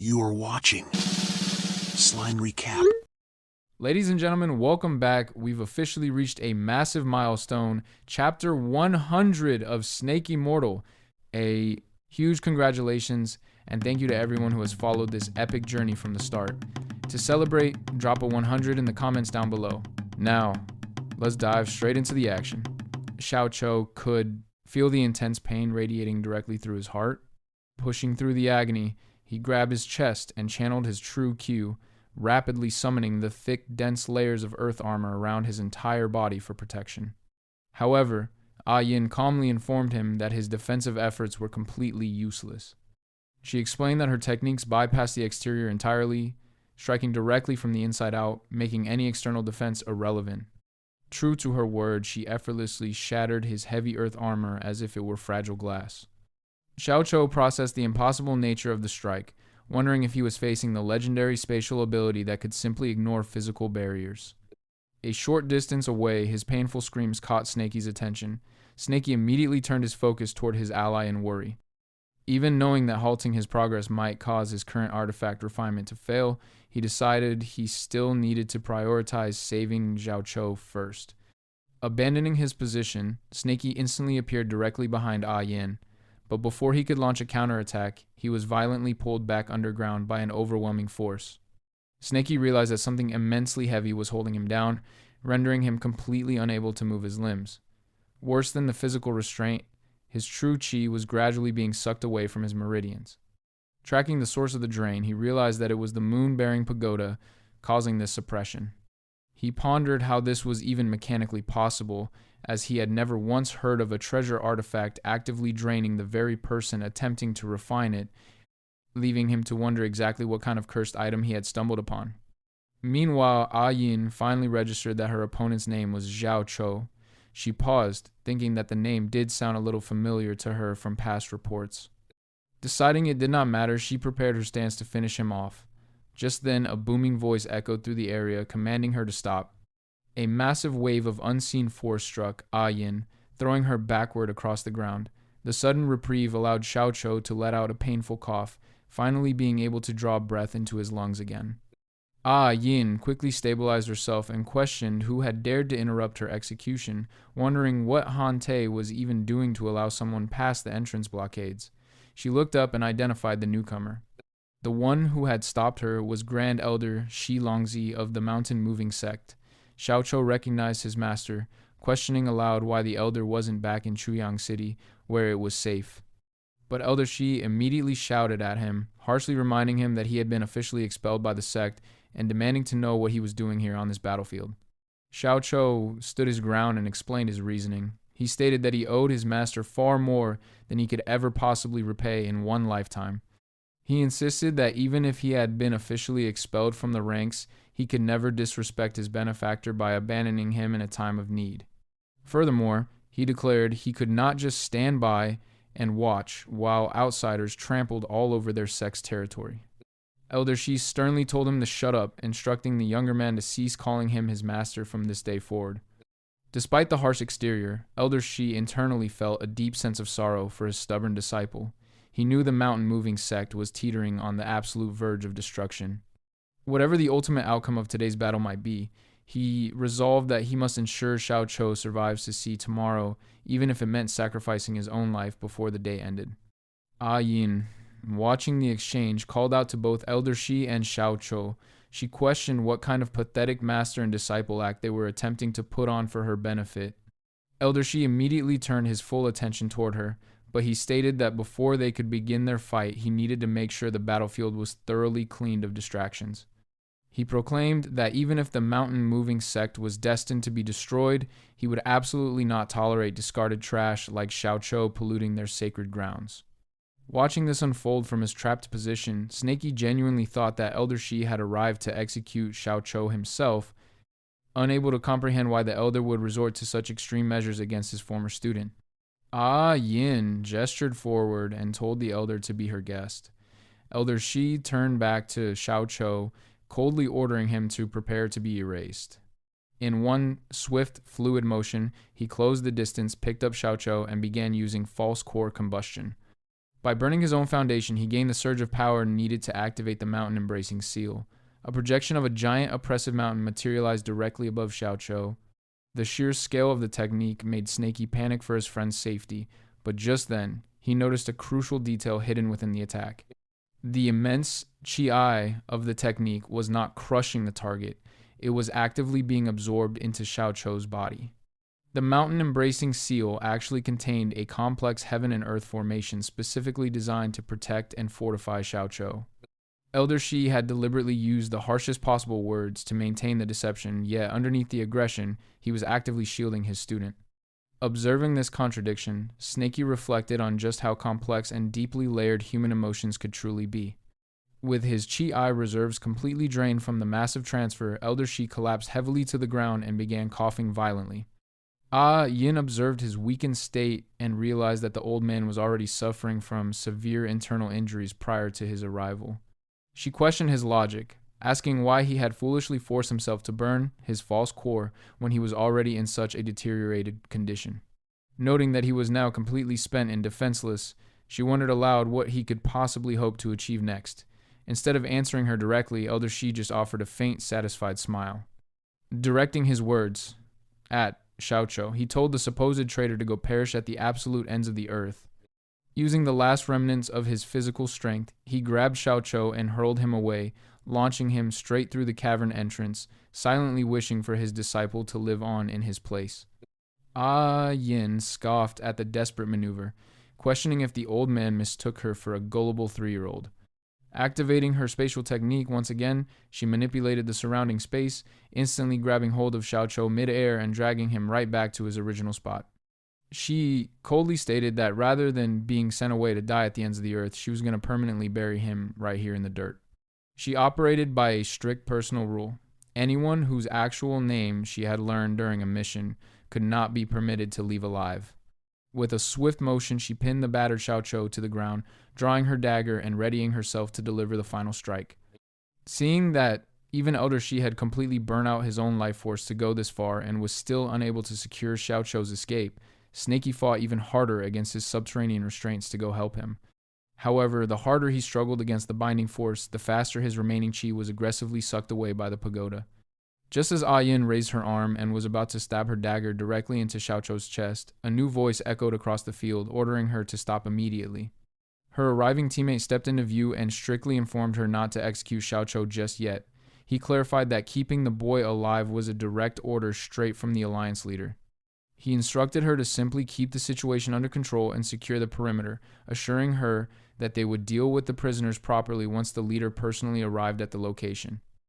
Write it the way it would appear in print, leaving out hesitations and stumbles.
You are watching Slime Recap. Ladies and gentlemen, welcome back. We've officially reached a massive milestone, chapter 100 of Snaky Immortal. A huge congratulations and thank you to everyone who has followed this epic journey from the start. To celebrate, drop a 100 in the comments down below. Now, let's dive straight into the action. Xiao Chou could feel the intense pain radiating directly through his heart. Pushing through the agony, he grabbed his chest and channeled his true Q, rapidly summoning the thick, dense layers of earth armor around his entire body for protection. However, Yin calmly informed him that his defensive efforts were completely useless. She explained that her techniques bypassed the exterior entirely, striking directly from the inside out, making any external defense irrelevant. True to her word, she effortlessly shattered his heavy earth armor as if it were fragile glass. Xiao Chou processed the impossible nature of the strike, wondering if he was facing the legendary spatial ability that could simply ignore physical barriers. A short distance away, his painful screams caught Snaky's attention. Snaky immediately turned his focus toward his ally in worry. Even knowing that halting his progress might cause his current artifact refinement to fail, he decided he still needed to prioritize saving Xiao Chou first. Abandoning his position, Snaky instantly appeared directly behind Yin. But before he could launch a counterattack, he was violently pulled back underground by an overwhelming force. Snaky realized that something immensely heavy was holding him down, rendering him completely unable to move his limbs. Worse than the physical restraint, his true chi was gradually being sucked away from his meridians. Tracking the source of the drain, he realized that it was the moon-bearing pagoda causing this suppression. He pondered how this was even mechanically possible, as he had never once heard of a treasure artifact actively draining the very person attempting to refine it, leaving him to wonder exactly what kind of cursed item he had stumbled upon. Meanwhile, Yin finally registered that her opponent's name was Xiao Chou. She paused, thinking that the name did sound a little familiar to her from past reports. Deciding it did not matter, she prepared her stance to finish him off. Just then, a booming voice echoed through the area, commanding her to stop. A massive wave of unseen force struck Yin, throwing her backward across the ground. The sudden reprieve allowed Xiao Chou to let out a painful cough, finally being able to draw breath into his lungs again. Yin quickly stabilized herself and questioned who had dared to interrupt her execution, wondering what Han Te was even doing to allow someone past the entrance blockades. She looked up and identified the newcomer. The one who had stopped her was Grand Elder Shi Longzi of the Mountain Moving Sect. Xiao Chou recognized his master, questioning aloud why the elder wasn't back in Chuyang City, where it was safe. But Elder Shi immediately shouted at him, harshly reminding him that he had been officially expelled by the sect and demanding to know what he was doing here on this battlefield. Xiao Chou stood his ground and explained his reasoning. He stated that he owed his master far more than he could ever possibly repay in one lifetime. He insisted that even if he had been officially expelled from the ranks, he could never disrespect his benefactor by abandoning him in a time of need. Furthermore, he declared he could not just stand by and watch while outsiders trampled all over their sect's territory. Elder Shi sternly told him to shut up, instructing the younger man to cease calling him his master from this day forward. Despite the harsh exterior, Elder Shi internally felt a deep sense of sorrow for his stubborn disciple. He knew the mountain-moving sect was teetering on the absolute verge of destruction. Whatever the ultimate outcome of today's battle might be, he resolved that he must ensure Xiao Chou survives to see tomorrow, even if it meant sacrificing his own life before the day ended. Yin, watching the exchange, called out to both Elder Shi and Xiao Chou. She questioned what kind of pathetic master and disciple act they were attempting to put on for her benefit. Elder Shi immediately turned his full attention toward her, but he stated that before they could begin their fight, he needed to make sure the battlefield was thoroughly cleaned of distractions. He proclaimed that even if the mountain-moving sect was destined to be destroyed, he would absolutely not tolerate discarded trash like Xiao Chou polluting their sacred grounds. Watching this unfold from his trapped position, Snaky genuinely thought that Elder Shi had arrived to execute Xiao Chou himself, unable to comprehend why the elder would resort to such extreme measures against his former student. Yin gestured forward and told the elder to be her guest. Elder Shi turned back to Xiao Chou, coldly ordering him to prepare to be erased. In one swift, fluid motion, he closed the distance, picked up Xiao Chou, and began using false core combustion. By burning his own foundation, he gained the surge of power needed to activate the mountain-embracing seal. A projection of a giant oppressive mountain materialized directly above Xiaoqiu. The sheer scale of the technique made Snaky panic for his friend's safety, but just then, he noticed a crucial detail hidden within the attack. The immense chi of the technique was not crushing the target, it was actively being absorbed into Xiaoqiu's body. The mountain-embracing seal actually contained a complex heaven and earth formation specifically designed to protect and fortify Xiaoqiu. Elder Shi had deliberately used the harshest possible words to maintain the deception, yet underneath the aggression, he was actively shielding his student. Observing this contradiction, Snaky reflected on just how complex and deeply layered human emotions could truly be. With his chi reserves completely drained from the massive transfer, Elder Shi collapsed heavily to the ground and began coughing violently. Yin observed his weakened state and realized that the old man was already suffering from severe internal injuries prior to his arrival. She questioned his logic, asking why he had foolishly forced himself to burn his false core when he was already in such a deteriorated condition. Noting that he was now completely spent and defenseless, she wondered aloud what he could possibly hope to achieve next. Instead of answering her directly, Elder Shi just offered a faint, satisfied smile. Directing his words at Xiaoqiu, he told the supposed traitor to go perish at the absolute ends of the earth. Using the last remnants of his physical strength, he grabbed Xiaoqiu and hurled him away, launching him straight through the cavern entrance, silently wishing for his disciple to live on in his place. Yin scoffed at the desperate maneuver, questioning if the old man mistook her for a gullible 3-year-old. Activating her spatial technique once again, she manipulated the surrounding space, instantly grabbing hold of Xiaoqiu mid-air and dragging him right back to his original spot. She coldly stated that rather than being sent away to die at the ends of the earth, she was going to permanently bury him right here in the dirt. She operated by a strict personal rule. Anyone whose actual name she had learned during a mission could not be permitted to leave alive. With a swift motion, she pinned the battered Xiaoqiu to the ground, drawing her dagger and readying herself to deliver the final strike. Seeing that even Elder Shi had completely burnt out his own life force to go this far and was still unable to secure Xiaoqiu's escape, Snaky fought even harder against his subterranean restraints to go help him. However, the harder he struggled against the binding force, the faster his remaining chi was aggressively sucked away by the pagoda. Just as Yin raised her arm and was about to stab her dagger directly into Xiaoqiu's chest, a new voice echoed across the field, ordering her to stop immediately. Her arriving teammate stepped into view and strictly informed her not to execute Xiaoqiu just yet. He clarified that keeping the boy alive was a direct order straight from the Alliance leader. He instructed her to simply keep the situation under control and secure the perimeter, assuring her that they would deal with the prisoners properly once the leader personally arrived at the location.